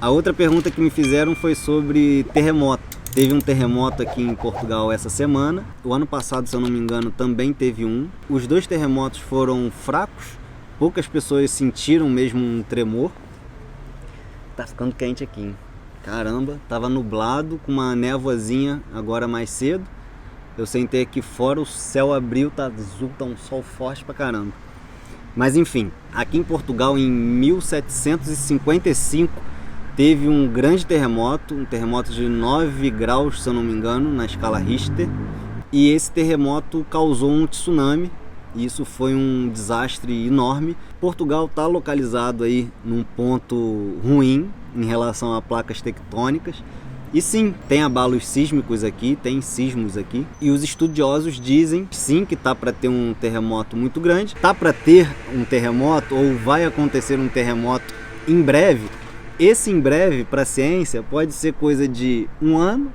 A outra pergunta que me fizeram foi sobre terremoto. Teve um terremoto aqui em Portugal essa semana. O ano passado, se eu não me engano, também teve um. Os dois terremotos foram fracos. Poucas pessoas sentiram mesmo um tremor. Tá ficando quente aqui, hein? Caramba, tava nublado com uma névoazinha agora mais cedo. Eu sentei aqui fora, o céu abriu, tá azul, tá um sol forte pra caramba. Mas enfim, aqui em Portugal em 1755 teve um grande terremoto, um terremoto de 9 graus, se eu não me engano, na escala Richter. E esse terremoto causou um tsunami. Isso foi um desastre enorme. Portugal está localizado aí num ponto ruim em relação a placas tectônicas. E sim, tem abalos sísmicos aqui, tem sismos aqui. E os estudiosos dizem sim que tá para ter um terremoto muito grande. Tá para ter um terremoto ou vai acontecer um terremoto em breve. Esse em breve para a ciência pode ser coisa de 1 ano,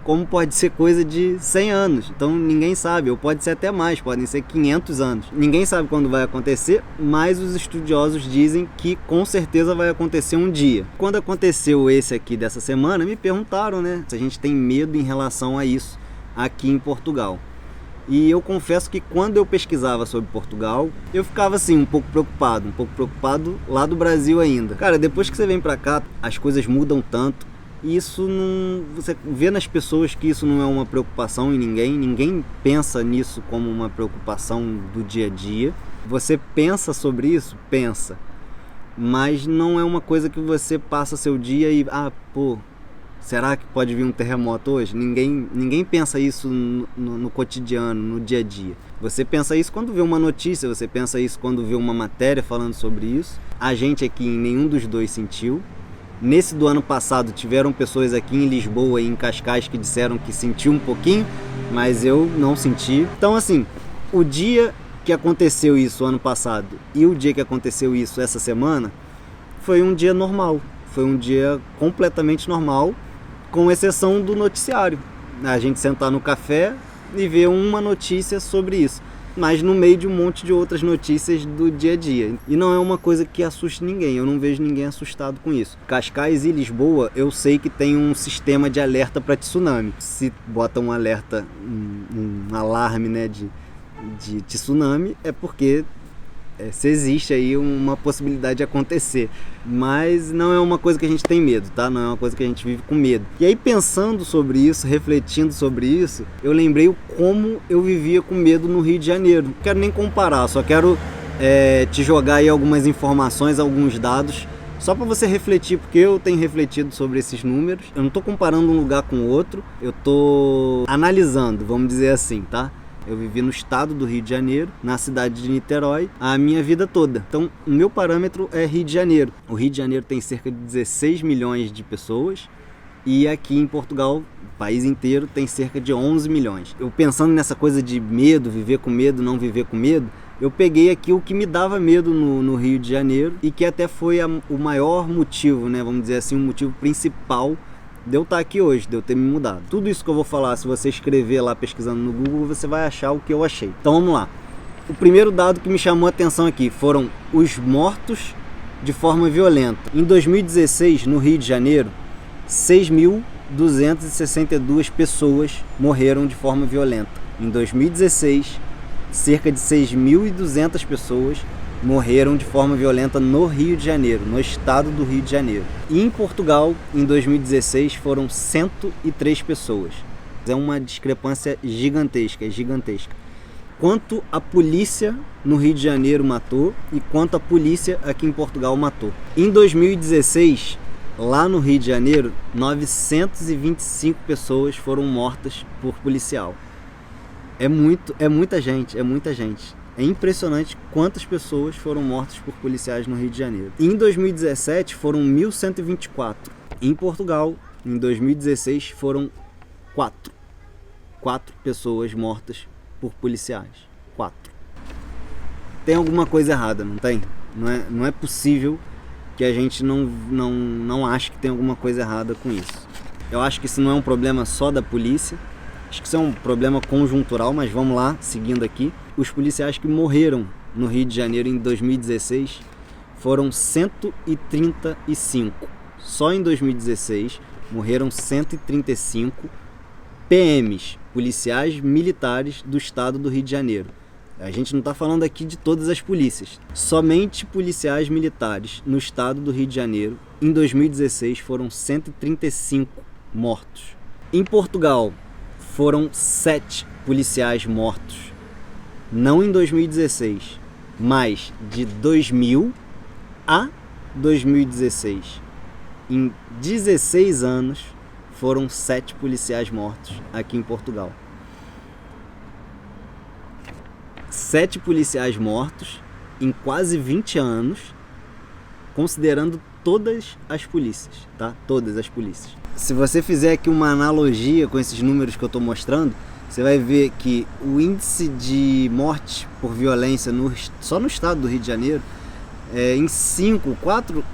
como pode ser coisa de 100 anos. Então ninguém sabe, ou pode ser até mais, podem ser 500 anos. Ninguém sabe quando vai acontecer, mas os estudiosos dizem que com certeza vai acontecer um dia. Quando aconteceu esse aqui dessa semana, me perguntaram, né, se a gente tem medo em relação a isso aqui em Portugal. E eu confesso que quando eu pesquisava sobre Portugal, eu ficava assim, um pouco preocupado lá do Brasil ainda. Cara, depois que você vem pra cá, as coisas mudam tanto. E isso não, você vê nas pessoas que isso não é uma preocupação em ninguém pensa nisso como uma preocupação do dia a dia. Você pensa sobre isso? Pensa. Mas não é uma coisa que você passa seu dia e, será que pode vir um terremoto hoje? Ninguém pensa isso no cotidiano, no dia a dia. Você pensa isso quando vê uma notícia, você pensa isso quando vê uma matéria falando sobre isso. A gente aqui em nenhum dos dois sentiu. Nesse do ano passado tiveram pessoas aqui em Lisboa e em Cascais que disseram que sentiu um pouquinho, mas eu não senti. Então assim, o dia que aconteceu isso ano passado e o dia que aconteceu isso essa semana foi um dia normal. Foi um dia completamente normal, com exceção do noticiário. A gente sentar no café e ver uma notícia sobre isso, mas no meio de um monte de outras notícias do dia a dia. E não é uma coisa que assuste ninguém, eu não vejo ninguém assustado com isso. Cascais e Lisboa, eu sei que tem um sistema de alerta para tsunami. Se bota um alerta, um alarme, né, de tsunami, é porque se existe aí uma possibilidade de acontecer. Mas não é uma coisa que a gente tem medo, tá? Não é uma coisa que a gente vive com medo. E aí, pensando sobre isso, refletindo sobre isso, eu lembrei o como eu vivia com medo no Rio de Janeiro. Não quero nem comparar, só quero te jogar aí algumas informações, alguns dados, só para você refletir, porque eu tenho refletido sobre esses números. Eu não estou comparando um lugar com o outro, eu estou analisando, vamos dizer assim, tá? Eu vivi no estado do Rio de Janeiro, na cidade de Niterói, a minha vida toda. Então, o meu parâmetro é Rio de Janeiro. O Rio de Janeiro tem cerca de 16 milhões de pessoas e aqui em Portugal, o país inteiro, tem cerca de 11 milhões. Eu pensando nessa coisa de medo, viver com medo, não viver com medo, eu peguei aqui o que me dava medo no Rio de Janeiro e que até foi o maior motivo, né? Vamos dizer assim, o motivo principal de eu estar aqui hoje, de eu ter me mudado. Tudo isso que eu vou falar, se você escrever lá pesquisando no Google, você vai achar o que eu achei. Então vamos lá. O primeiro dado que me chamou a atenção aqui foram os mortos de forma violenta. Em 2016, no Rio de Janeiro, 6.262 pessoas morreram de forma violenta. Em 2016, cerca de 6.200 pessoas morreram de forma violenta no Rio de Janeiro, no estado do Rio de Janeiro. E em Portugal, em 2016, foram 103 pessoas. É uma discrepância gigantesca, Quanto a polícia no Rio de Janeiro matou e quanto a polícia aqui em Portugal matou. Em 2016, lá no Rio de Janeiro, 925 pessoas foram mortas por policial. É muita gente. É impressionante quantas pessoas foram mortas por policiais no Rio de Janeiro. Em 2017 foram 1.124. Em Portugal, em 2016, foram 4 pessoas mortas por policiais. 4. Tem alguma coisa errada, não tem? Não é possível que a gente não ache que tem alguma coisa errada com isso. Eu acho que isso não é um problema só da polícia. Acho que isso é um problema conjuntural, mas vamos lá, seguindo aqui. Os policiais que morreram no Rio de Janeiro em 2016 foram 135. Só em 2016 morreram 135 PMs, policiais militares do estado do Rio de Janeiro. A gente não está falando aqui de todas as polícias. Somente policiais militares no estado do Rio de Janeiro, em 2016, foram 135 mortos. Em Portugal, foram 7 policiais mortos. Não em 2016, mas de 2000 a 2016. Em 16 anos, foram 7 policiais mortos aqui em Portugal. 7 policiais mortos em quase 20 anos, considerando todas as polícias, tá? Todas as polícias. Se você fizer aqui uma analogia com esses números que eu estou mostrando, você vai ver que o índice de morte por violência só no estado do Rio de Janeiro, em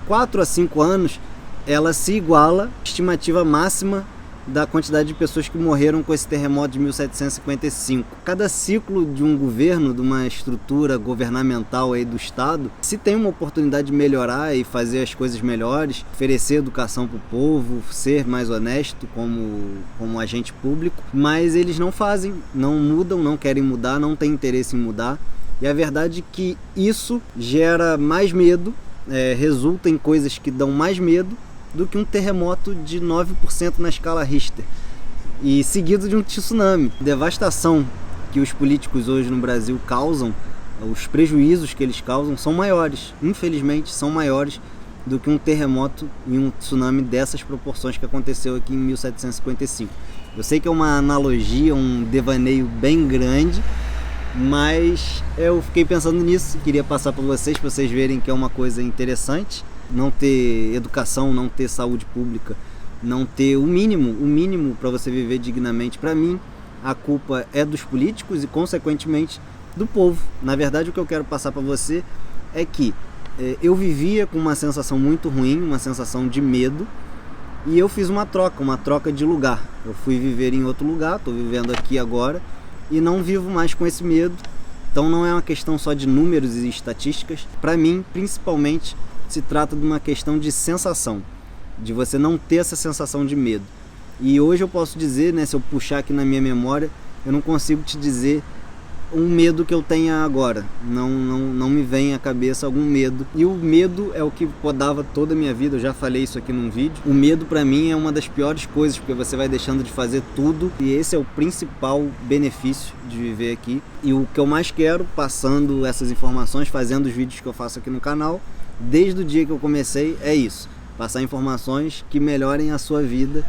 4 a 5 anos, ela se iguala à estimativa máxima da quantidade de pessoas que morreram com esse terremoto de 1755. Cada ciclo de um governo, de uma estrutura governamental aí do estado, se tem uma oportunidade de melhorar e fazer as coisas melhores, oferecer educação para o povo, ser mais honesto como agente público, mas eles não fazem, não mudam, não querem mudar, não têm interesse em mudar. E a verdade é que isso gera mais medo, resulta em coisas que dão mais medo do que um terremoto de 9% na escala Richter, e seguido de um tsunami. A devastação que os políticos hoje no Brasil causam, os prejuízos que eles causam são maiores, infelizmente são maiores do que um terremoto e um tsunami dessas proporções que aconteceu aqui em 1755. Eu sei que é uma analogia, um devaneio bem grande, mas eu fiquei pensando nisso, queria passar para vocês verem que é uma coisa interessante. Não ter educação, não ter saúde pública, não ter o mínimo para você viver dignamente. Para mim, a culpa é dos políticos e, consequentemente, do povo. Na verdade, o que eu quero passar para você é que eu vivia com uma sensação muito ruim, uma sensação de medo, e eu fiz uma troca de lugar. Eu fui viver em outro lugar, estou vivendo aqui agora, e não vivo mais com esse medo. Então não é uma questão só de números e estatísticas. Para mim, principalmente, se trata de uma questão de sensação, de você não ter essa sensação de medo. E hoje eu posso dizer, né, se eu puxar aqui na minha memória, eu não consigo te dizer um medo que eu tenha agora. Não me vem à cabeça algum medo. E o medo é o que podava toda a minha vida, eu já falei isso aqui num vídeo. O medo para mim é uma das piores coisas, porque você vai deixando de fazer tudo, e esse é o principal benefício de viver aqui. E o que eu mais quero, passando essas informações, fazendo os vídeos que eu faço aqui no canal, desde o dia que eu comecei, é isso: passar informações que melhorem a sua vida,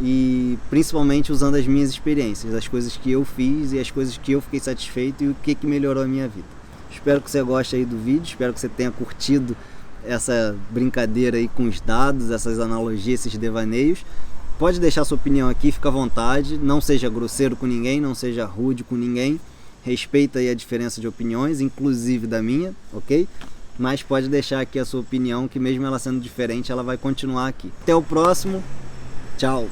e principalmente usando as minhas experiências, as coisas que eu fiz e as coisas que eu fiquei satisfeito e o que melhorou a minha vida. Espero que você goste aí do vídeo, espero que você tenha curtido essa brincadeira aí com os dados, essas analogias, esses devaneios. Pode deixar sua opinião aqui, fica à vontade, não seja grosseiro com ninguém, não seja rude com ninguém, respeita aí a diferença de opiniões, inclusive da minha, ok? Mas pode deixar aqui a sua opinião, que mesmo ela sendo diferente, ela vai continuar aqui. Até o próximo, tchau!